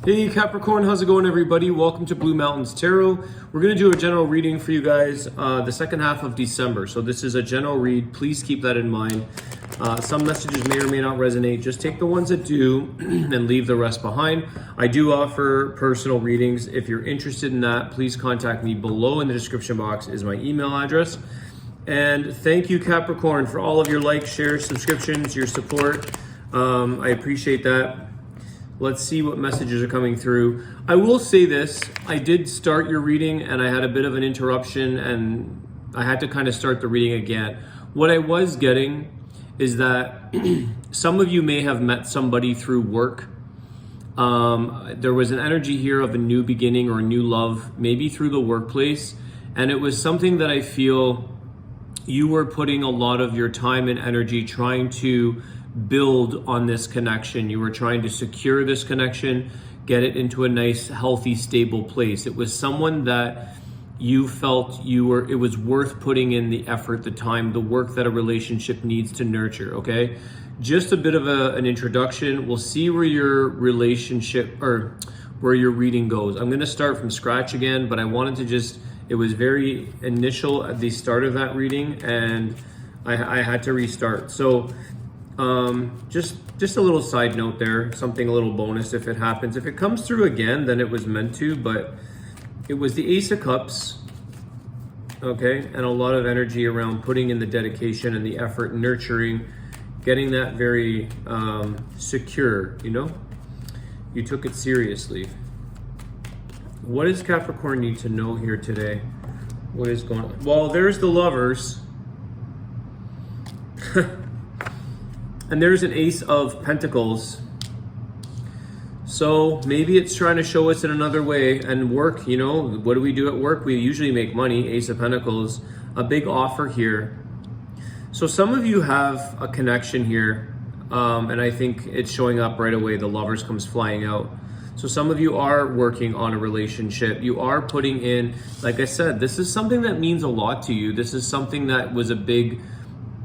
Hey Capricorn, how's it going everybody? Welcome to Blue Mountains Tarot. We're going to do a general reading for you guys the second half of December. So this is a general read. Please keep that in mind. Some messages may or may not resonate. Just take the ones that do and leave the rest behind. I do offer personal readings. If you're interested in that, please contact me. Below in the description box is my email address. And thank you Capricorn for all of your likes, shares, subscriptions, your support. I appreciate that. Let's see what messages are coming through. I will say this, I did start your reading and I had a bit of an interruption and I had to kind of start the reading again. What I was getting is that some of you may have met somebody through work. There was an energy here of a new beginning or a new love, maybe through the workplace. And it was something that I feel you were putting a lot of your time and energy trying to build on this connection. You were trying to secure this connection, get it into a nice, healthy, stable place. It was someone that you felt it was worth putting in the effort, the time, the work that a relationship needs to nurture, okay? Just a bit of an introduction. We'll see where your relationship or where your reading goes. I'm gonna start from scratch again, but I wanted to it was very initial at the start of that reading and I had to restart. So just a little side note there, something a little bonus if it happens. If it comes through again, then it was meant to, but it was the Ace of Cups, okay? And a lot of energy around putting in the dedication and the effort, nurturing, getting that very secure, you know? You took it seriously. What does Capricorn need to know here today? What is going on? Well, there's the Lovers. And there's an Ace of Pentacles. So maybe it's trying to show us in another way. And work, you know, what do we do at work? We usually make money. Ace of Pentacles, a big offer here. So some of you have a connection here. And I think it's showing up right away. The Lovers comes flying out. So some of you are working on a relationship. You are putting in, like I said, this is something that means a lot to you. This is something that was a big,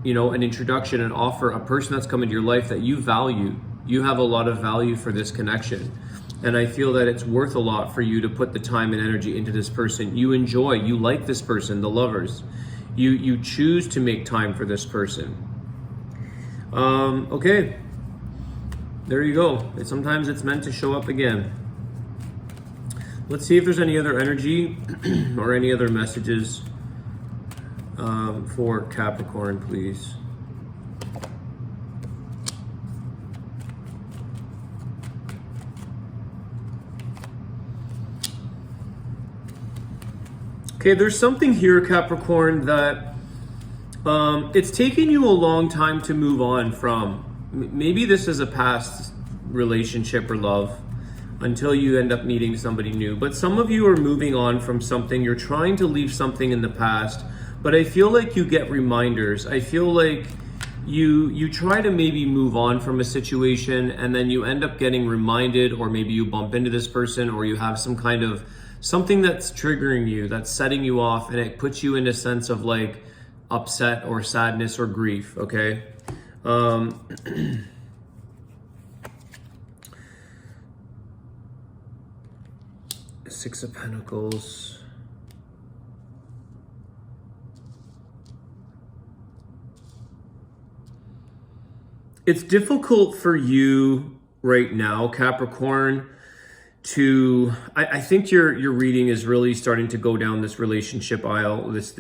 you know, an introduction, an offer, a person that's come into your life that you value. You have a lot of value for this connection. And I feel that it's worth a lot for you to put the time and energy into this person. You enjoy, you like this person, the Lovers. You choose to make time for this person. Okay. There you go. Sometimes it's meant to show up again. Let's see if there's any other energy or any other messages for Capricorn, please. Okay, there's something here, Capricorn, that it's taken you a long time to move on from. Maybe this is a past relationship or love until you end up meeting somebody new. But some of you are moving on from something. You're trying to leave something in the past. But I feel like you get reminders. I feel like you try to maybe move on from a situation and then you end up getting reminded, or maybe you bump into this person, or you have some kind of something that's triggering you, that's setting you off, and it puts you in a sense of like upset or sadness or grief, okay? Six of Pentacles. It's difficult for you right now, Capricorn, I think your reading is really starting to go down this relationship aisle, this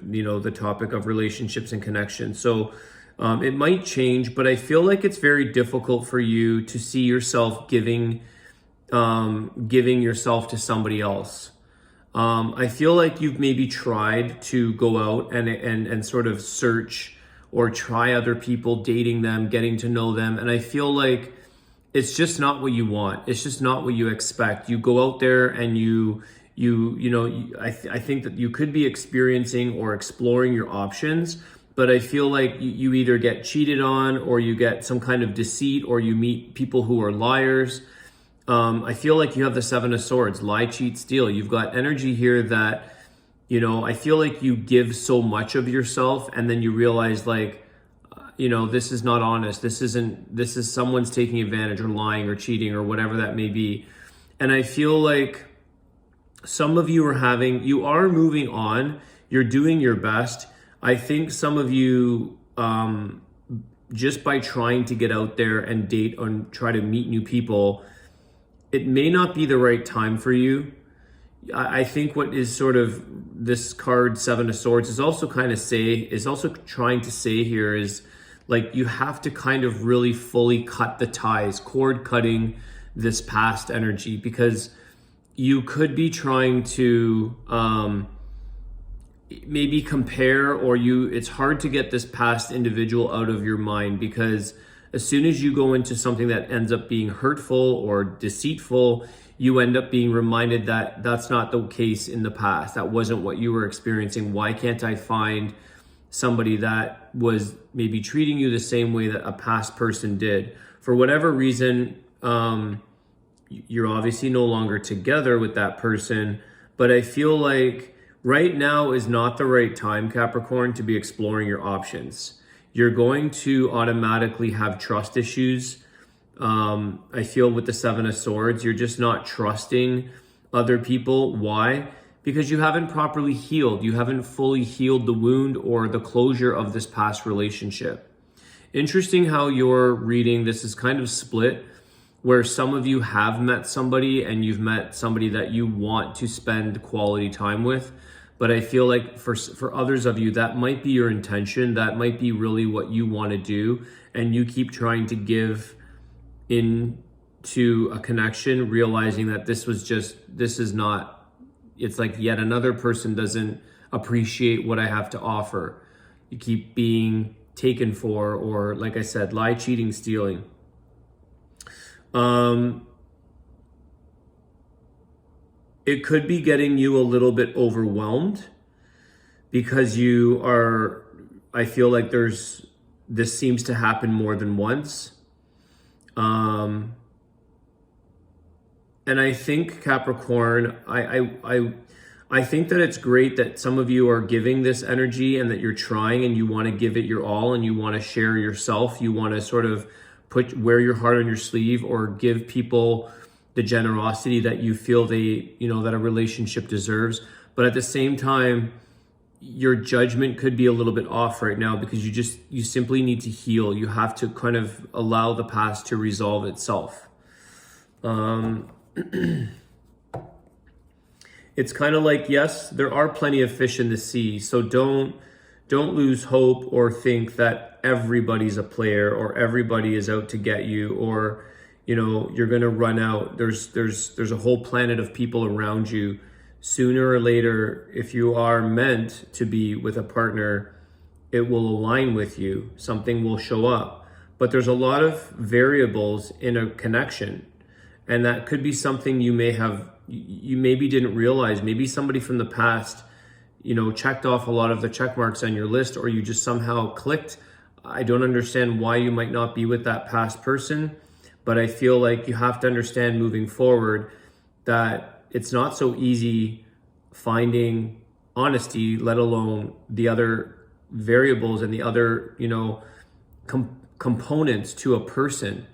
you know, the topic of relationships and connections. So it might change, but I feel like it's very difficult for you to see yourself giving yourself to somebody else. I feel like you've maybe tried to go out and sort of search or try other people, dating them, getting to know them. And I feel like it's just not what you want. It's just not what you expect. You go out there and I think that you could be experiencing or exploring your options, but I feel like you either get cheated on, or you get some kind of deceit, or you meet people who are liars. I feel like you have the Seven of Swords, lie, cheat, steal. You've got energy here that, you know, I feel like you give so much of yourself and then you realize like, you know, this is not honest. This is someone's taking advantage or lying or cheating or whatever that may be. And I feel like some of you you are moving on, you're doing your best. I think some of you, just by trying to get out there and date and try to meet new people, it may not be the right time for you. I think what is sort of this card, Seven of Swords, is also trying to say here is like you have to kind of really fully cut the ties, cord cutting this past energy, because you could be trying to maybe compare, or it's hard to get this past individual out of your mind, because as soon as you go into something that ends up being hurtful or deceitful, you end up being reminded that that's not the case in the past. That wasn't what you were experiencing. Why can't I find somebody that was maybe treating you the same way that a past person did? For whatever reason, you're obviously no longer together with that person, but I feel like right now is not the right time, Capricorn, to be exploring your options. You're going to automatically have trust issues. I feel with the Seven of Swords, you're just not trusting other people. Why? Because you haven't properly healed. You haven't fully healed the wound or the closure of this past relationship. Interesting how you're reading this is kind of split, where some of you have met somebody and you've met somebody that you want to spend quality time with. But I feel like for others of you, that might be your intention. That might be really what you want to do. And you keep trying to give into a connection, realizing that it's like yet another person doesn't appreciate what I have to offer. You keep being taken for, or like I said, lie, cheating, stealing. It could be getting you a little bit overwhelmed, because I feel like this seems to happen more than once. And I think, Capricorn, I think that it's great that some of you are giving this energy and that you're trying and you want to give it your all and you want to share yourself. You want to sort of wear your heart on your sleeve, or give people the generosity that you feel that a relationship deserves. But at the same time, your judgment could be a little bit off right now, because you simply need to heal. You have to kind of allow the past to resolve itself. It's kind of like, yes, there are plenty of fish in the sea. So don't lose hope or think that everybody's a player or everybody is out to get you, or you're going to run out. There's a whole planet of people around you. Sooner or later, if you are meant to be with a partner, it will align with you. Something will show up. But there's a lot of variables in a connection. And that could be something you maybe didn't realize. Maybe somebody from the past, checked off a lot of the check marks on your list, or you just somehow clicked. I don't understand why you might not be with that past person, but I feel like you have to understand moving forward that it's not so easy finding honesty, let alone the other variables and the other, components to a person,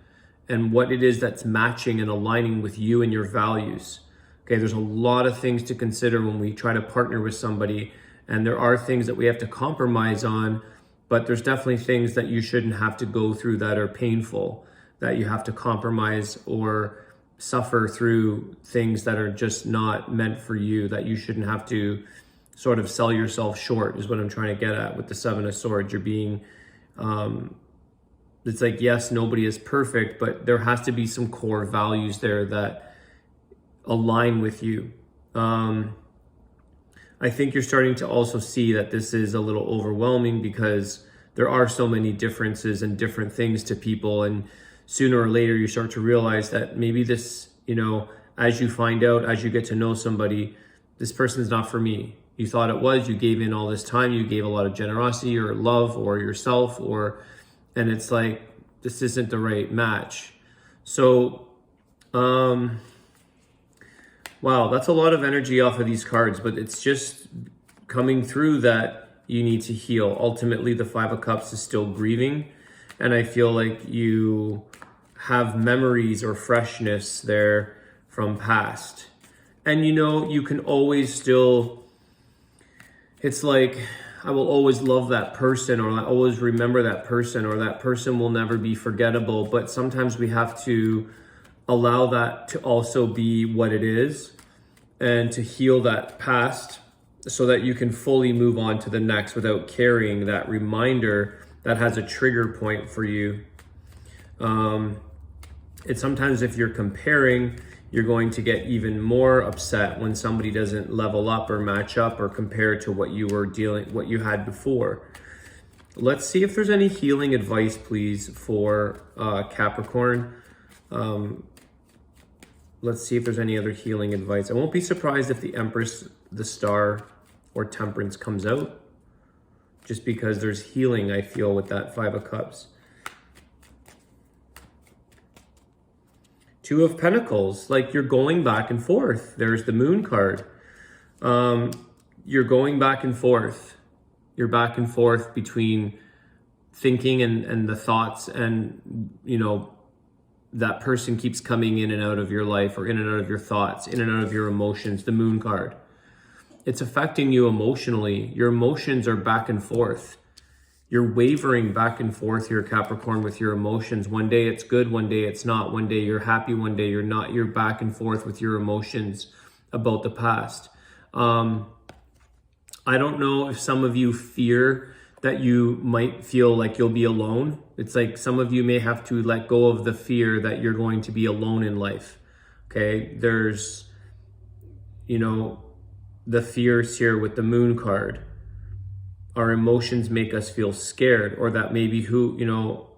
and what it is that's matching and aligning with you and your values. Okay, there's a lot of things to consider when we try to partner with somebody, and there are things that we have to compromise on, but there's definitely things that you shouldn't have to go through that are painful, that you have to compromise or suffer through things that are just not meant for you, that you shouldn't have to sort of sell yourself short, is what I'm trying to get at with the Seven of Swords. You're being, it's like, yes, nobody is perfect, but there has to be some core values there that align with you. I think you're starting to also see that this is a little overwhelming, because there are so many differences and different things to people, and sooner or later you start to realize that maybe this, as you find out, as you get to know somebody, this person's not for me. You thought it was, you gave in all this time, you gave a lot of generosity or love or yourself, and it's like, this isn't the right match. So, wow, that's a lot of energy off of these cards, but it's just coming through that you need to heal. Ultimately, the Five of Cups is still grieving, and I feel like you have memories or freshness there from past. And you know, you can always still, it's like, I will always love that person, or I always remember that person, or that person will never be forgettable. But sometimes we have to allow that to also be what it is, and to heal that past so that you can fully move on to the next without carrying that reminder that has a trigger point for you. It's sometimes if you're comparing, you're going to get even more upset when somebody doesn't level up or match up or compare to what you had before. Let's see if there's any healing advice, please, for Capricorn. Let's see if there's any other healing advice. I won't be surprised if the Empress, the Star, or Temperance comes out, just because there's healing, I feel, with that Five of Cups. Two of Pentacles, like you're going back and forth. There's the Moon card. You're going back and forth. You're back and forth between thinking and the thoughts, and, you know, that person keeps coming in and out of your life, or in and out of your thoughts, in and out of your emotions. The Moon card. It's affecting you emotionally. Your emotions are back and forth. You're wavering back and forth here, Capricorn, with your emotions. One day it's good, one day it's not. One day you're happy, one day you're not. You're back and forth with your emotions about the past. I don't know if some of you fear that you might feel like you'll be alone. It's like some of you may have to let go of the fear that you're going to be alone in life. Okay, there's, you know, the fears here with the Moon card. Our emotions make us feel scared, or that maybe who, you know,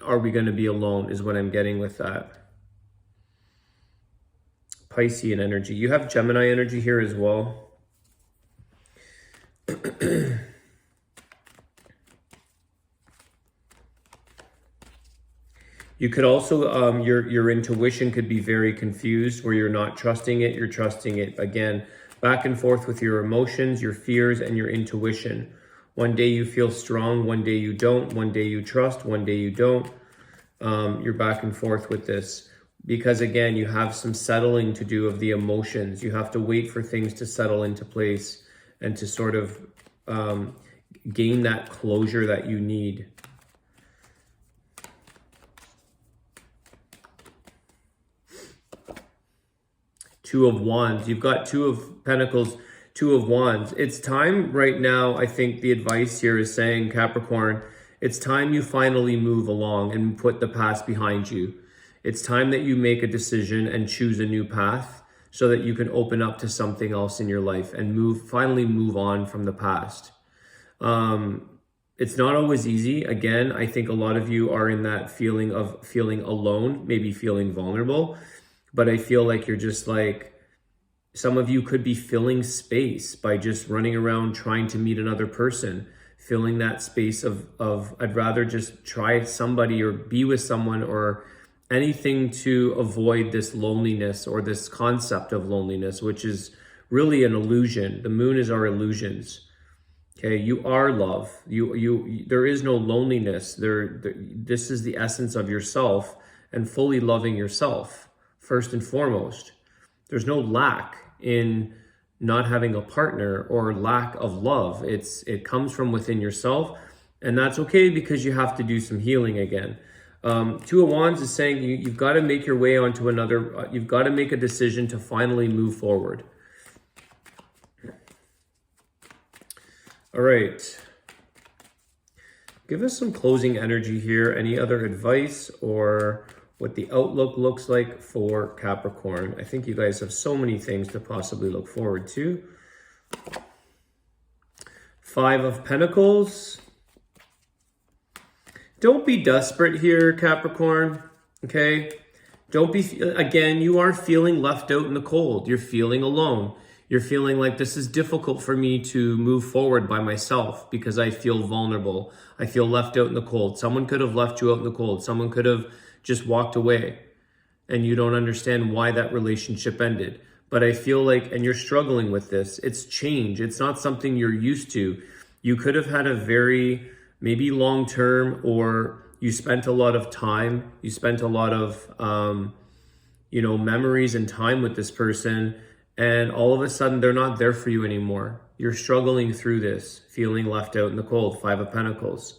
are we going to be alone is what I'm getting with that. Piscean energy. You have Gemini energy here as well. You could also, your intuition could be very confused, where you're not trusting it, you're trusting it. Again, back and forth with your emotions, your fears, and your intuition. One day you feel strong, one day you don't. One day you trust, one day you don't. You're back and forth with this. Because again, you have some settling to do of the emotions. You have to wait for things to settle into place and to sort of gain that closure that you need. Two of Wands. You've got Two of Pentacles, Two of Wands. It's time right now, I think the advice here is saying, Capricorn, it's time you finally move along and put the past behind you. It's time that you make a decision and choose a new path so that you can open up to something else in your life and finally move on from the past. It's not always easy. Again, I think a lot of you are in that feeling of feeling alone, maybe feeling vulnerable. But I feel like you're just like, some of you could be filling space by just running around trying to meet another person, filling that space of I'd rather just try somebody or be with someone or anything to avoid this loneliness or this concept of loneliness, which is really an illusion. The moon is our illusions. Okay, you are love. There is no loneliness. This is the essence of yourself and fully loving yourself. First and foremost, there's no lack in not having a partner or lack of love. It comes from within yourself, and that's okay because you have to do some healing again. Two of Wands is saying you've got to make your way onto another, you've got to make a decision to finally move forward. All right. Give us some closing energy here. Any other advice or what the outlook looks like for Capricorn? I think you guys have so many things to possibly look forward to. Five of Pentacles. Don't be desperate here, Capricorn, okay? Don't be, again, you are feeling left out in the cold. You're feeling alone. You're feeling like this is difficult for me to move forward by myself because I feel vulnerable. I feel left out in the cold. Someone could have left you out in the cold. Someone could have just walked away and you don't understand why that relationship ended. But I feel like, and you're struggling with this, it's change. It's not something you're used to. You could have had a very, maybe long-term, or you spent a lot of time, you spent a lot of, memories and time with this person, and all of a sudden they're not there for you anymore. You're struggling through this, feeling left out in the cold. 5 of Pentacles.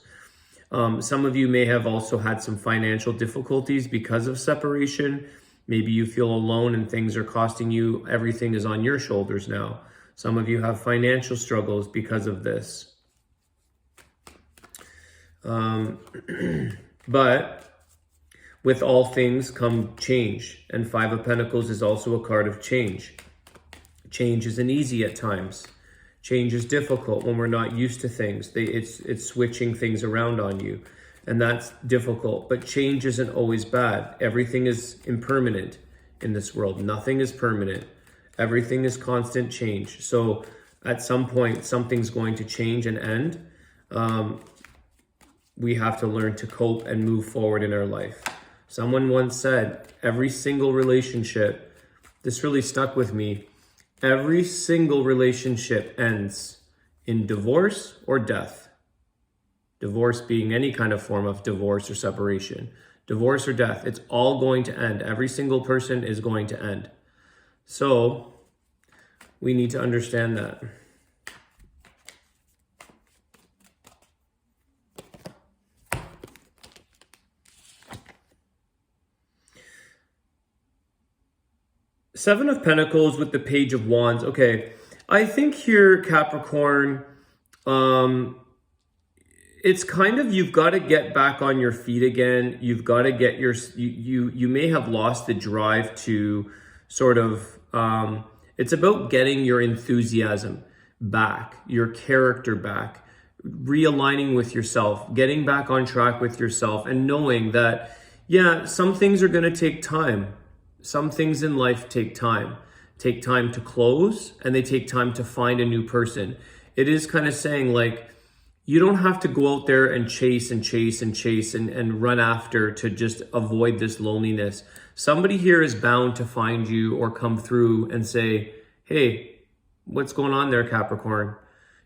Some of you may have also had some financial difficulties because of separation. Maybe you feel alone and things are costing you. Everything is on your shoulders now. Some of you have financial struggles because of this. But with all things come change. And 5 of Pentacles is also a card of change. Change isn't easy at times. Change is difficult when we're not used to things. It's switching things around on you. And that's difficult. But change isn't always bad. Everything is impermanent in this world. Nothing is permanent. Everything is constant change. So at some point, something's going to change and end. We have to learn to cope and move forward in our life. Someone once said, every single relationship, this really stuck with me, every single relationship ends in divorce or death. Divorce being any kind of form of divorce or separation. Divorce or death, it's all going to end. Every single person is going to end. So we need to understand that. Seven of Pentacles with the Page of Wands. Okay, I think here, Capricorn, it's kind of, you've got to get back on your feet again. You've got to get you may have lost the drive to sort of, it's about getting your enthusiasm back, your character back, realigning with yourself, getting back on track with yourself, and knowing that, yeah, some things are going to take time. Some things in life take time to close, and they take time to find a new person. It is kind of saying, like, you don't have to go out there and chase and run after to just avoid this loneliness. Somebody here is bound to find you or come through and say, hey, what's going on there, Capricorn?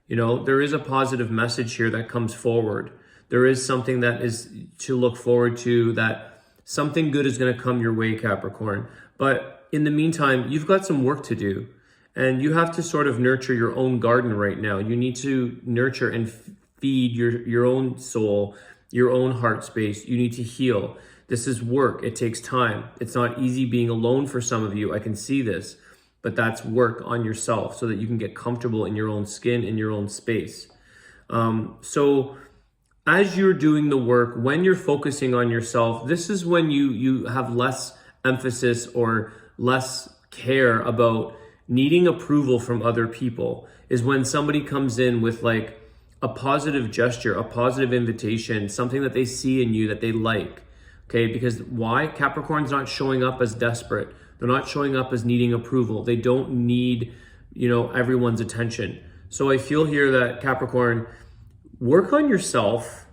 There is a positive message here that comes forward. There is something that is to look forward to, that something good is going to come your way, Capricorn. But in the meantime, you've got some work to do, and you have to sort of nurture your own garden right now. You need to nurture and feed your own soul, your own heart space. You need to heal. This is work. It takes time. It's not easy being alone for some of you. I can see this, but that's work on yourself so that you can get comfortable in your own skin, in your own space. So as you're doing the work, when you're focusing on yourself, this is when you have less emphasis or less care about needing approval from other people, is when somebody comes in with like a positive gesture, a positive invitation, something that they see in you that they like. Okay, because why? Capricorn's not showing up as desperate. They're not showing up as needing approval. They don't need, everyone's attention. So I feel here that, Capricorn, work on yourself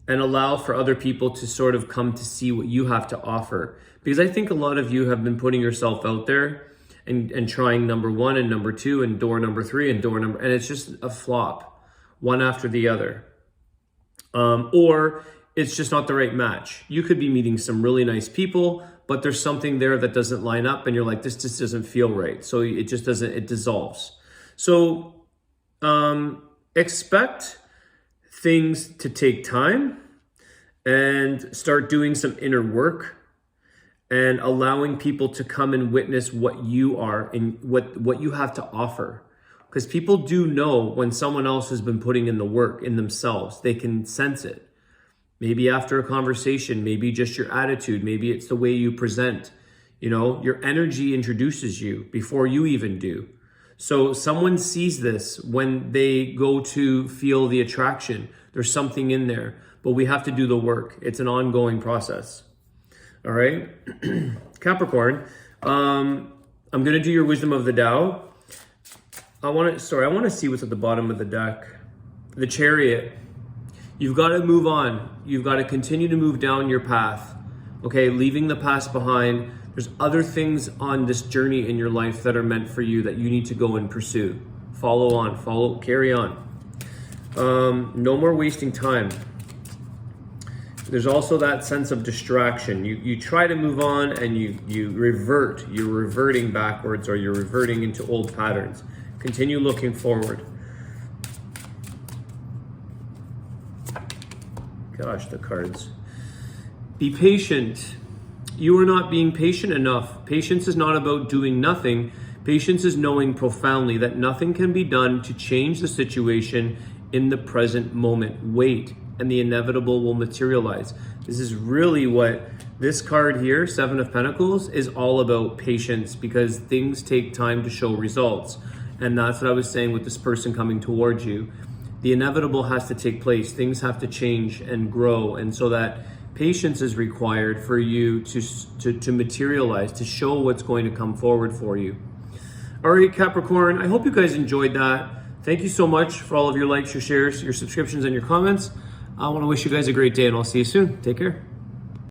and allow for other people to sort of come to see what you have to offer. Because I think a lot of you have been putting yourself out there and trying number 1 and number 2 and door number 3 and and it's just a flop, one after the other. Or it's just not the right match. You could be meeting some really nice people, but there's something there that doesn't line up and you're like, this just doesn't feel right. So it just doesn't, it dissolves. So expect things to take time and start doing some inner work and allowing people to come and witness what you are and what you have to offer. Because people do know when someone else has been putting in the work in themselves. They can sense it. Maybe after a conversation, maybe just your attitude, maybe it's the way you present. Your energy introduces you before you even do. So someone sees this when they go to feel the attraction. There's something in there, but we have to do the work. It's an ongoing process. All right, Capricorn, I'm going to do your wisdom of the Tao. I want to see what's at the bottom of the deck. The Chariot. You've got to move on. You've got to continue to move down your path. Okay, leaving the past behind. There's other things on this journey in your life that are meant for you that you need to go and pursue. Follow on, carry on. No more wasting time. There's also that sense of distraction. You try to move on and you revert. You're reverting backwards, or you're reverting into old patterns. Continue looking forward. Gosh, the cards. Be patient. You are not being patient enough. Patience is not about doing nothing. Patience is knowing profoundly that nothing can be done to change the situation in the present moment. Wait, and the inevitable will materialize. This is really what this card here, Seven of Pentacles, is all about: patience, because things take time to show results. And that's what I was saying with this person coming towards you. The inevitable has to take place. Things have to change and grow. And so that patience is required for you to materialize, to show what's going to come forward for you. All right, Capricorn, I hope you guys enjoyed that. Thank you so much for all of your likes, your shares, your subscriptions, and your comments. I want to wish you guys a great day, and I'll see you soon. Take care.